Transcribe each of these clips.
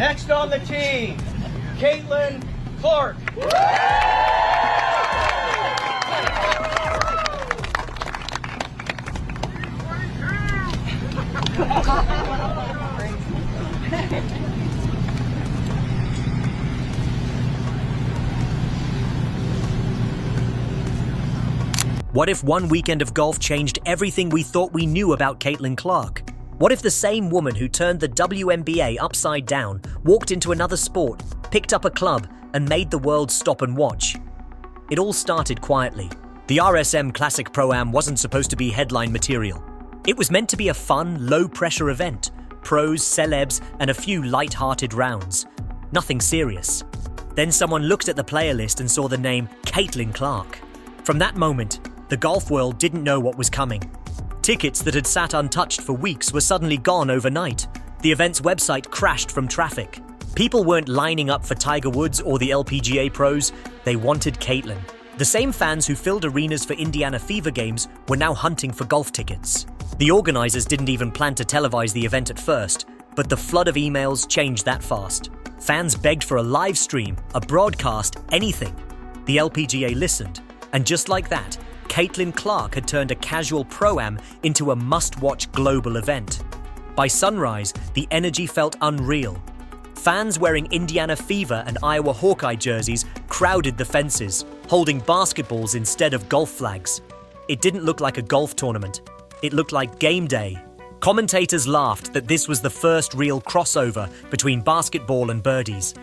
Next on the tee, Caitlin Clark. What if one weekend of golf changed everything we thought we knew about Caitlin Clark? What if the same woman who turned the WNBA upside down walked into another sport, picked up a club, and made the world stop and watch? It all started quietly. The RSM Classic ProAm wasn't supposed to be headline material. It was meant to be a fun, low-pressure event. Pros, celebs, and a few light-hearted rounds. Nothing serious. Then someone looked at the player list and saw the name Caitlin Clark. From that moment, the golf world didn't know what was coming. Tickets that had sat untouched for weeks were suddenly gone overnight. The event's website crashed from traffic. People weren't lining up for Tiger Woods or the LPGA pros, they wanted Caitlin. The same fans who filled arenas for Indiana Fever games were now hunting for golf tickets. The organizers didn't even plan to televise the event at first, but the flood of emails changed that fast. Fans begged for a live stream, a broadcast, anything. The LPGA listened, and just like that, Caitlin Clark had turned a casual pro-am into a must-watch global event. By sunrise, the energy felt unreal. Fans wearing Indiana Fever and Iowa Hawkeye jerseys crowded the fences, holding basketballs instead of golf flags. It didn't look like a golf tournament. It looked like game day. Commentators laughed that this was the first real crossover between basketball and birdies.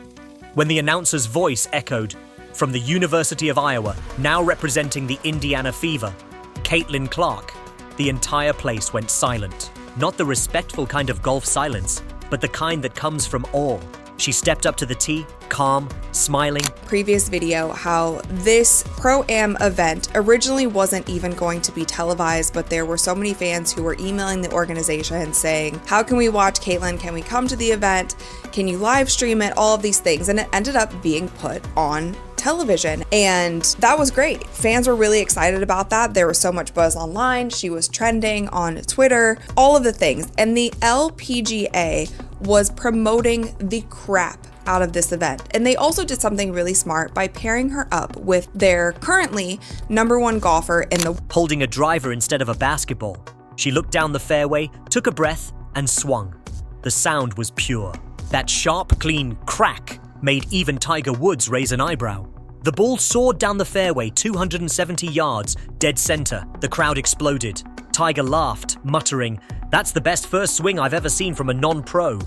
When the announcer's voice echoed, from the University of Iowa, now representing the Indiana Fever, Caitlin Clark, the entire place went silent. Not the respectful kind of golf silence, but the kind that comes from awe. She stepped up to the tee, calm, smiling. Previous video, how this Pro-Am event originally wasn't even going to be televised, but there were so many fans who were emailing the organization saying, how can we watch Caitlin? Can we come to the event? Can you live stream it? All of these things. And it ended up being put on television, and that was great. Fans were really excited about that. There was so much buzz online. She was trending on Twitter, all of the things. And the LPGA was promoting the crap out of this event. And they also did something really smart by pairing her up with their currently #1 golfer in the holding a driver instead of a basketball. She looked down the fairway, took a breath, and swung. The sound was pure. That sharp, clean crack made even Tiger Woods raise an eyebrow. The ball soared down the fairway 270 yards, dead center. The crowd exploded. Tiger laughed, muttering, "That's the best first swing I've ever seen from a non-pro."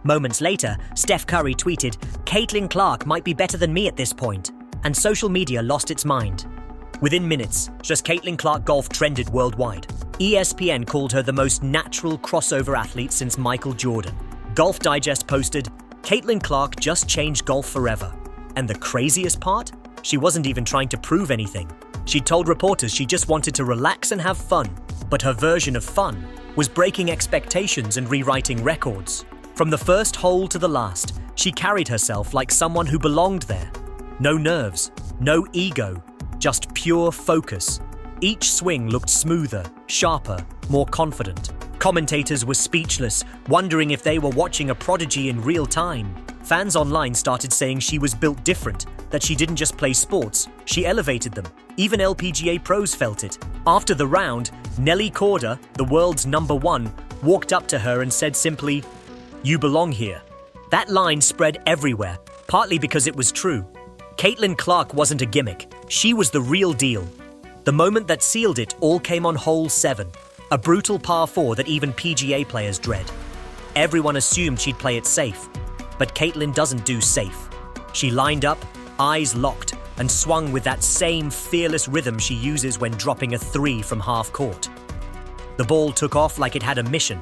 Moments later, Steph Curry tweeted, "Caitlin Clark might be better than me at this point," and social media lost its mind. Within minutes, just Caitlin Clark golf trended worldwide. ESPN called her the most natural crossover athlete since Michael Jordan. Golf Digest posted, "Caitlin Clark just changed golf forever." And the craziest part? She wasn't even trying to prove anything. She told reporters she just wanted to relax and have fun. But her version of fun was breaking expectations and rewriting records. From the first hole to the last, she carried herself like someone who belonged there. No nerves, no ego, just pure focus. Each swing looked smoother, sharper, more confident. Commentators were speechless, wondering if they were watching a prodigy in real time. Fans online started saying she was built different, that she didn't just play sports, she elevated them. Even LPGA pros felt it. After the round, Nelly Korda, the world's #1, walked up to her and said simply, "You belong here." That line spread everywhere, partly because it was true. Caitlin Clark wasn't a gimmick, she was the real deal. The moment that sealed it all came on hole 7, a brutal par 4 that even PGA players dread. Everyone assumed she'd play it safe, but Caitlin doesn't do safe. She lined up, eyes locked, and swung with that same fearless rhythm she uses when dropping a 3 from half court. The ball took off like it had a mission.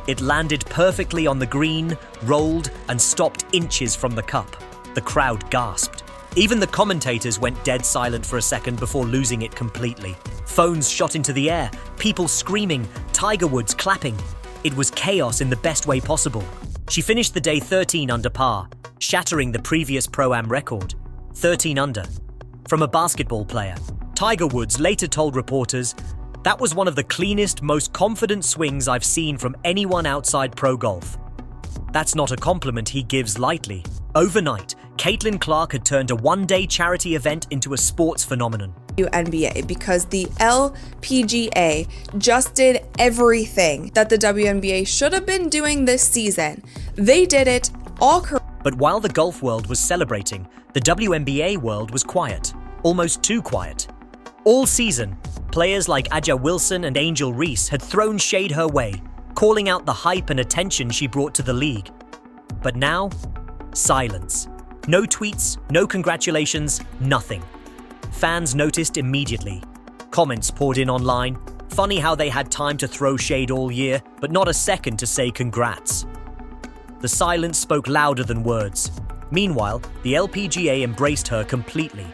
It landed perfectly on the green, rolled, and stopped inches from the cup. The crowd gasped. Even the commentators went dead silent for a second before losing it completely. Phones shot into the air, people screaming, Tiger Woods clapping. It was chaos in the best way possible. She finished the day 13 under par, shattering the previous Pro-Am record. 13 under. From a basketball player. Tiger Woods later told reporters, "That was one of the cleanest, most confident swings I've seen from anyone outside pro golf." That's not a compliment he gives lightly. Overnight, Caitlin Clark had turned a one-day charity event into a sports phenomenon. WNBA, because the LPGA just did everything that the WNBA should have been doing this season. They did it all correct. But while the golf world was celebrating, the WNBA world was quiet. Almost too quiet. All season, players like Aja Wilson and Angel Reese had thrown shade her way, calling out the hype and attention she brought to the league. But now, silence. No tweets, no congratulations, nothing. Fans noticed immediately. Comments poured in online. Funny how they had time to throw shade all year, but not a second to say congrats. The silence spoke louder than words. Meanwhile, the LPGA embraced her completely.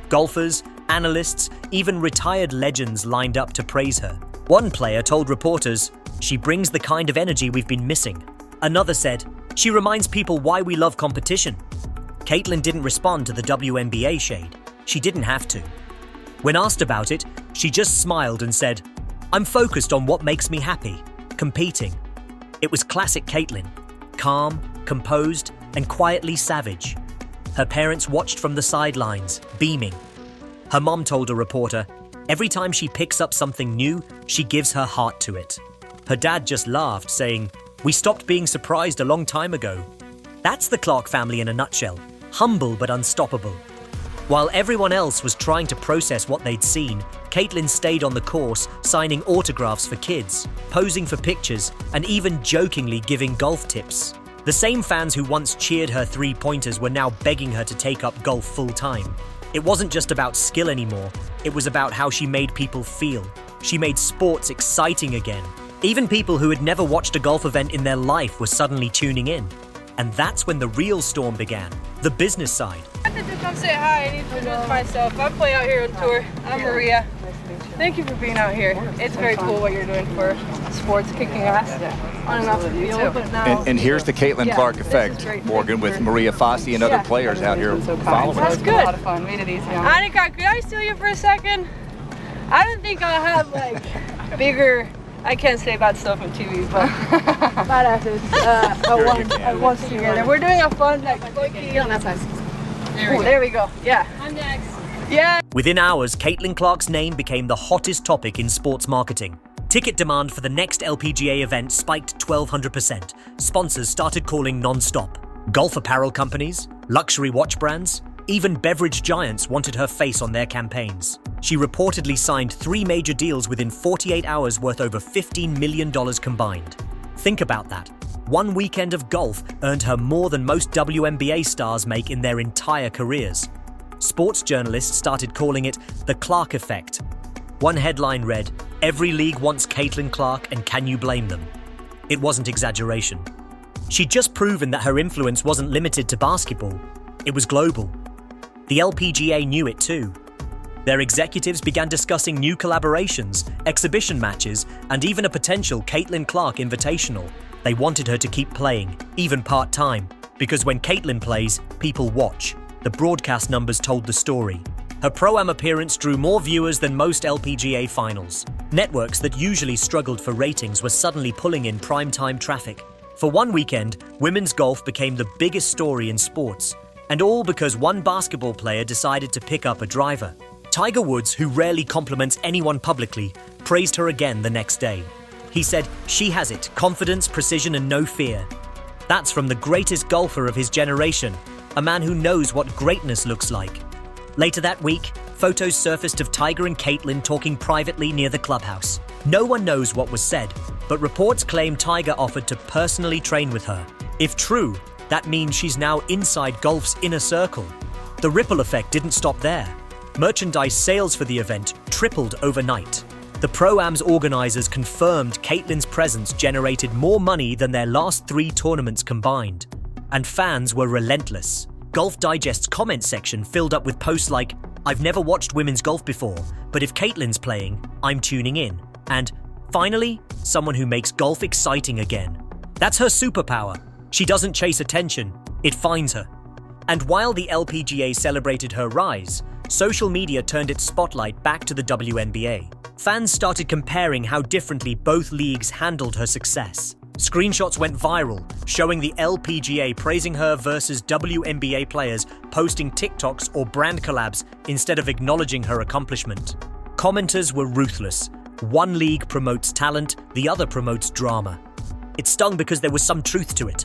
Golfers, analysts, even retired legends lined up to praise her. One player told reporters, "She brings the kind of energy we've been missing." Another said, "She reminds people why we love competition." Caitlin didn't respond to the WNBA shade. She didn't have to. When asked about it, she just smiled and said, "I'm focused on what makes me happy, competing." It was classic Caitlin, calm, composed, and quietly savage. Her parents watched from the sidelines, beaming. Her mom told a reporter, "Every time she picks up something new, she gives her heart to it." Her dad just laughed, saying, "We stopped being surprised a long time ago." That's the Clark family in a nutshell, humble but unstoppable. While everyone else was trying to process what they'd seen, Caitlin stayed on the course, signing autographs for kids, posing for pictures, and even jokingly giving golf tips. The same fans who once cheered her three-pointers were now begging her to take up golf full-time. It wasn't just about skill anymore, it was about how she made people feel. She made sports exciting again. Even people who had never watched a golf event in their life were suddenly tuning in. And that's when the real storm began, the business side. I wanted to come say hi and introduce myself. I play out here on tour. I'm Maria. Thank you for being out here. It's very cool what you're doing for sports, kicking ass on and off the field. But now, and here's the Caitlin Clark effect, Morgan, with Maria Fossey and other players out here following. That's us. good. A lot of fun. Made it easy. Could I steal you for a second? I don't think I'll have like bigger. I can't say bad stuff on TV, but badasses at once together. We're doing a fun like on that side. There we go. Yeah. I'm next. Yeah. Within hours, Caitlin Clark's name became the hottest topic in sports marketing. Ticket demand for the next LPGA event spiked 1,200%. Sponsors started calling non-stop. Golf apparel companies, luxury watch brands, even beverage giants wanted her face on their campaigns. She reportedly signed 3 major deals within 48 hours worth over $15 million combined. Think about that. One weekend of golf earned her more than most WNBA stars make in their entire careers. Sports journalists started calling it the Clark effect. One headline read, "Every league wants Caitlin Clark, and can you blame them?" It wasn't exaggeration. She'd just proven that her influence wasn't limited to basketball. It was global. The LPGA knew it too. Their executives began discussing new collaborations, exhibition matches, and even a potential Caitlin Clark Invitational. They wanted her to keep playing, even part-time, because when Caitlin plays, people watch. The broadcast numbers told the story. Her ProAm appearance drew more viewers than most LPGA finals. Networks that usually struggled for ratings were suddenly pulling in primetime traffic. For one weekend, women's golf became the biggest story in sports. And all because one basketball player decided to pick up a driver. Tiger Woods, who rarely compliments anyone publicly, praised her again the next day. He said, "She has it, confidence, precision, and no fear." That's from the greatest golfer of his generation, a man who knows what greatness looks like. Later that week, photos surfaced of Tiger and Caitlin talking privately near the clubhouse. No one knows what was said, but reports claim Tiger offered to personally train with her. If true, that means she's now inside golf's inner circle. The ripple effect didn't stop there. Merchandise sales for the event tripled overnight. The Pro-Am's organizers confirmed Caitlin's presence generated more money than their last 3 tournaments combined. And fans were relentless. Golf Digest's comment section filled up with posts like, "I've never watched women's golf before, but if Caitlin's playing, I'm tuning in." And, "Finally, someone who makes golf exciting again." That's her superpower. She doesn't chase attention, it finds her. And while the LPGA celebrated her rise, social media turned its spotlight back to the WNBA. Fans started comparing how differently both leagues handled her success. Screenshots went viral, showing the LPGA praising her versus WNBA players posting TikToks or brand collabs instead of acknowledging her accomplishment. Commenters were ruthless. One league promotes talent, the other promotes drama. It stung because there was some truth to it.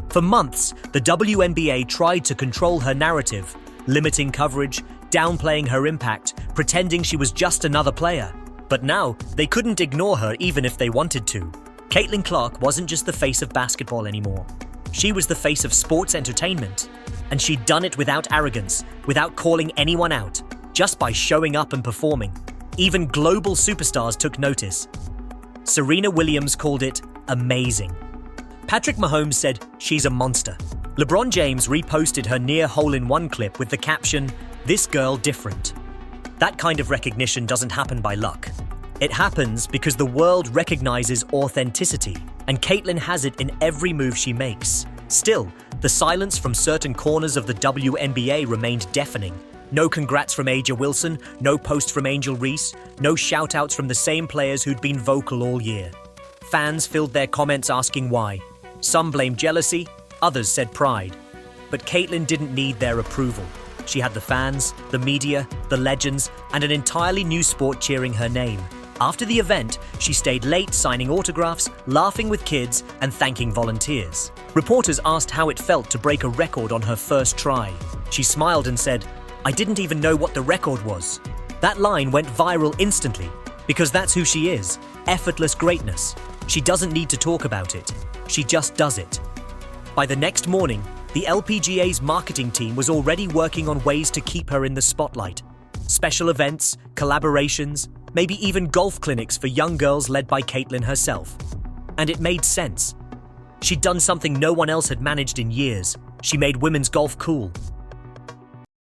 For months, the WNBA tried to control her narrative, limiting coverage, downplaying her impact, pretending she was just another player. But now, they couldn't ignore her even if they wanted to. Caitlin Clark wasn't just the face of basketball anymore. She was the face of sports entertainment. And she'd done it without arrogance, without calling anyone out, just by showing up and performing. Even global superstars took notice. Serena Williams called it amazing. Patrick Mahomes said she's a monster. LeBron James reposted her near hole-in-one clip with the caption, "This girl different." That kind of recognition doesn't happen by luck. It happens because the world recognizes authenticity, and Caitlin has it in every move she makes. Still, the silence from certain corners of the WNBA remained deafening. No congrats from A'ja Wilson, no post from Angel Reese, no shout-outs from the same players who'd been vocal all year. Fans filled their comments asking why. Some blamed jealousy, others said pride. But Caitlin didn't need their approval. She had the fans, the media, the legends, and an entirely new sport cheering her name. After the event, she stayed late signing autographs, laughing with kids, and thanking volunteers. Reporters asked how it felt to break a record on her first try. She smiled and said, "I didn't even know what the record was." That line went viral instantly, because that's who she is, effortless greatness. She doesn't need to talk about it. She just does it. By the next morning, the LPGA's marketing team was already working on ways to keep her in the spotlight. Special events, collaborations, maybe even golf clinics for young girls led by Caitlin herself. And it made sense. She'd done something no one else had managed in years. She made women's golf cool.